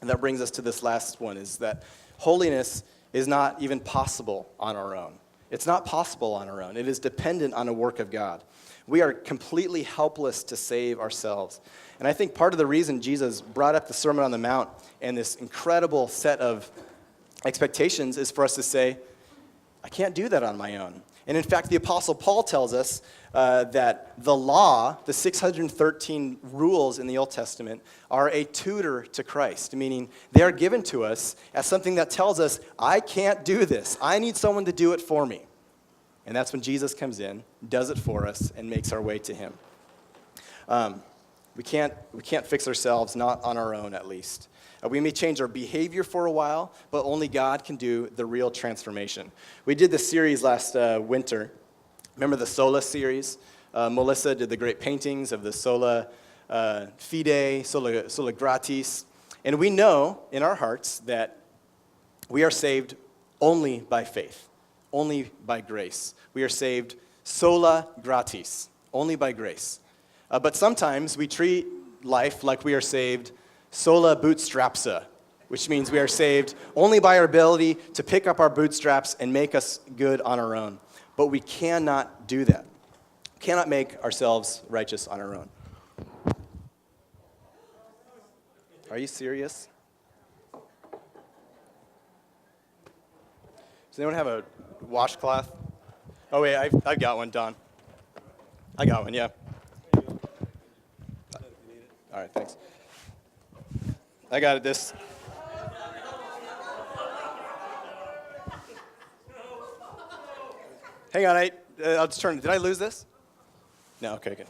And that brings us to this last one, is that holiness is not even possible on our own. It's not possible on our own. It is dependent on a work of God. We are completely helpless to save ourselves. And I think part of the reason Jesus brought up the Sermon on the Mount and this incredible set of expectations is for us to say, I can't do that on my own. And in fact, the Apostle Paul tells us that the law, the 613 rules in the Old Testament, are a tutor to Christ, meaning they are given to us as something that tells us, I can't do this. I need someone to do it for me. And that's when Jesus comes in, does it for us, and makes our way to him. We can't fix ourselves, not on our own at least. We may change our behavior for a while, but only God can do the real transformation. We did this series last winter. Remember the Sola series? Melissa did the great paintings of the Sola Fide, Sola Gratis. And we know in our hearts that we are saved only by faith, only by grace. We are saved sola gratis, only by grace. But sometimes we treat life like we are saved sola bootstrapsa, which means we are saved only by our ability to pick up our bootstraps and make us good on our own. But we cannot do that. We cannot make ourselves righteous on our own. Are you serious? Does anyone have a washcloth? Oh, wait, I've got one, Don. I got one, yeah. All right, thanks. I got it, this. Hang on, I'll just turn. Did I lose this? No, okay, good.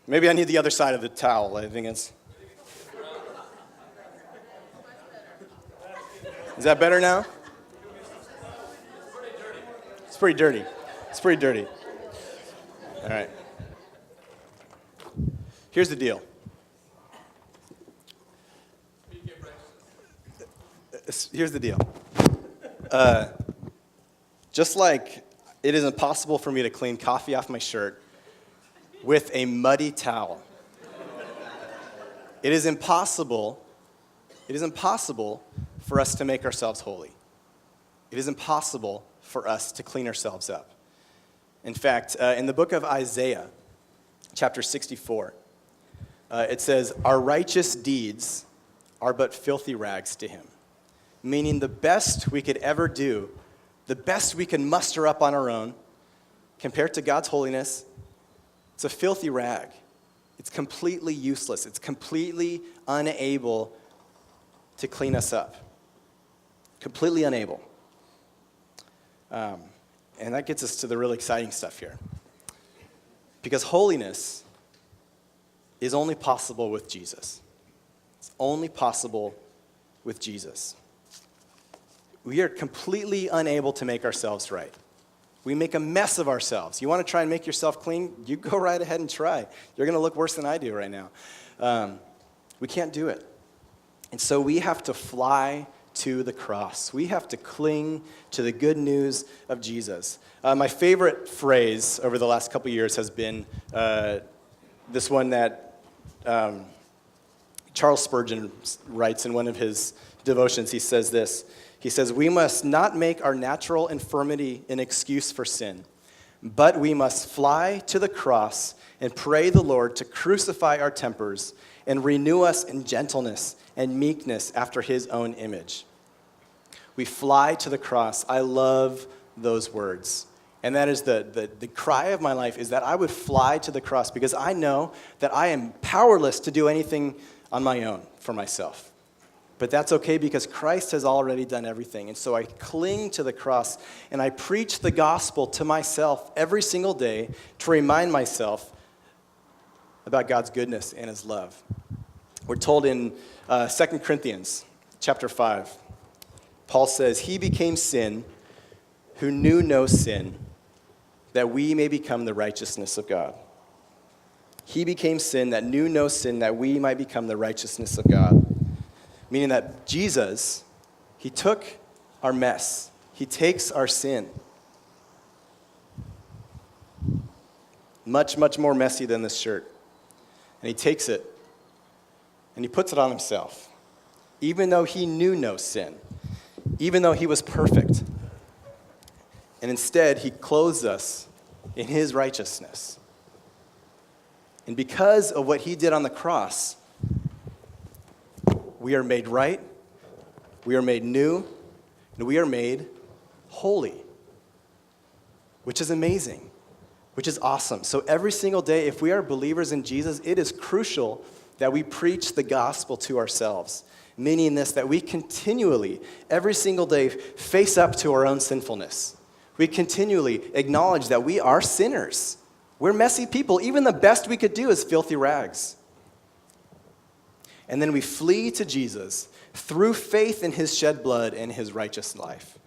Maybe I need the other side of the towel. I think it's. Is that better now? It's pretty dirty. It's pretty dirty. All right. Here's the deal. Here's the deal. Just like it is impossible for me to clean coffee off my shirt with a muddy towel, it is impossible for us to make ourselves holy. It is impossible for us to clean ourselves up. In fact, in the book of Isaiah, chapter 64, it says, our righteous deeds are but filthy rags to him. Meaning the best we could ever do, the best we can muster up on our own, compared to God's holiness, it's a filthy rag. It's completely useless. It's completely unable to clean us up. Completely unable. And that gets us to the really exciting stuff here. Because holiness is only possible with Jesus. It's only possible with Jesus. We are completely unable to make ourselves right. We make a mess of ourselves. You want to try and make yourself clean? You go right ahead and try. You're going to look worse than I do right now. We can't do it. And so we have to fly to the cross. We have to cling to the good news of Jesus. My favorite phrase over the last couple years has been this one that Charles Spurgeon writes in one of his devotions. He says this. He says, we must not make our natural infirmity an excuse for sin, but we must fly to the cross and pray the Lord to crucify our tempers and renew us in gentleness and meekness after his own image. We fly to the cross. I love those words. And that is the cry of my life, is that I would fly to the cross because I know that I am powerless to do anything on my own for myself. But that's okay because Christ has already done everything. And so I cling to the cross and I preach the gospel to myself every single day to remind myself about God's goodness and his love. We're told in 2 Corinthians chapter 5, Paul says, he became sin who knew no sin, that we may become the righteousness of God. He became sin that knew no sin, that we might become the righteousness of God. Meaning that Jesus, he took our mess. He takes our sin. Much, much more messy than this shirt. And he takes it and he puts it on himself, even though he knew no sin, even though he was perfect. And instead, he clothes us in his righteousness. And because of what he did on the cross, we are made right, we are made new, and we are made holy, which is amazing, which is awesome. So every single day, if we are believers in Jesus, it is crucial that we preach the gospel to ourselves, meaning this, that we continually, every single day, face up to our own sinfulness. We continually acknowledge that we are sinners. We're messy people. Even the best we could do is filthy rags. And then we flee to Jesus through faith in his shed blood and his righteous life.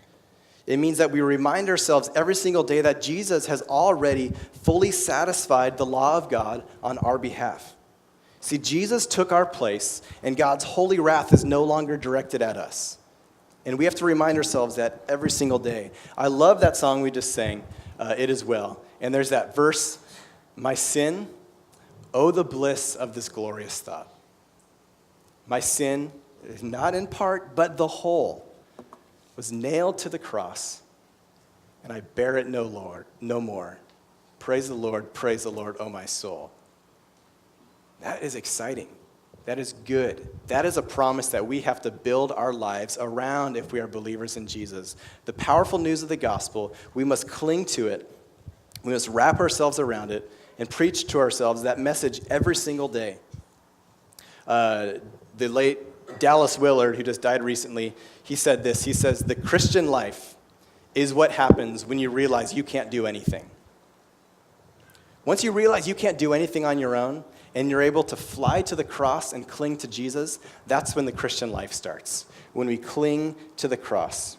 It means that we remind ourselves every single day that Jesus has already fully satisfied the law of God on our behalf. See, Jesus took our place, and God's holy wrath is no longer directed at us. And we have to remind ourselves that every single day. I love that song we just sang, It Is Well. And there's that verse, my sin, oh, the bliss of this glorious thought. My sin, not in part, but the whole, was nailed to the cross, and I bear it no more. Praise the Lord, oh my soul. That is exciting. That is good. That is a promise that we have to build our lives around if we are believers in Jesus. The powerful news of the gospel, we must cling to it. We must wrap ourselves around it and preach to ourselves that message every single day. The late Dallas Willard, who just died recently, he said this. He says, the Christian life is what happens when you realize you can't do anything. Once you realize you can't do anything on your own, and you're able to fly to the cross and cling to Jesus, that's when the Christian life starts, when we cling to the cross.